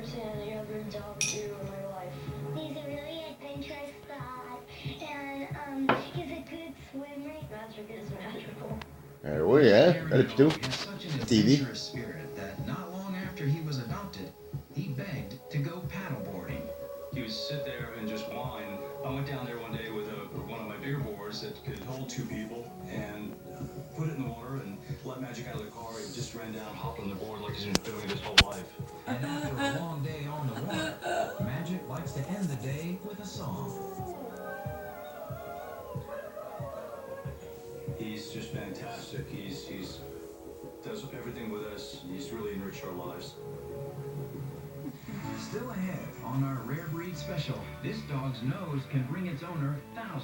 understand any other job to do in my life. He's a really adventurous dog, and he's a good swimmer. Magic is magical. Oh yeah, dat heb je toe. Has such an TV. adventurous spirit that not long after he was adopted, he begged to go paddleboarding. He would sit there and just whine. I went down there one day with one of my bigger boards that could hold 2 people and put it in the water and let Magic out of the car. He just ran down, hopped on the board like he's been doing it his whole life. And after a long day on the water, Magic likes to end the day with a song. He's just fantastic. He's does everything with us. He's really enriched our lives. Still ahead on our Rare Breed special, this dog's nose can bring its owner thousands.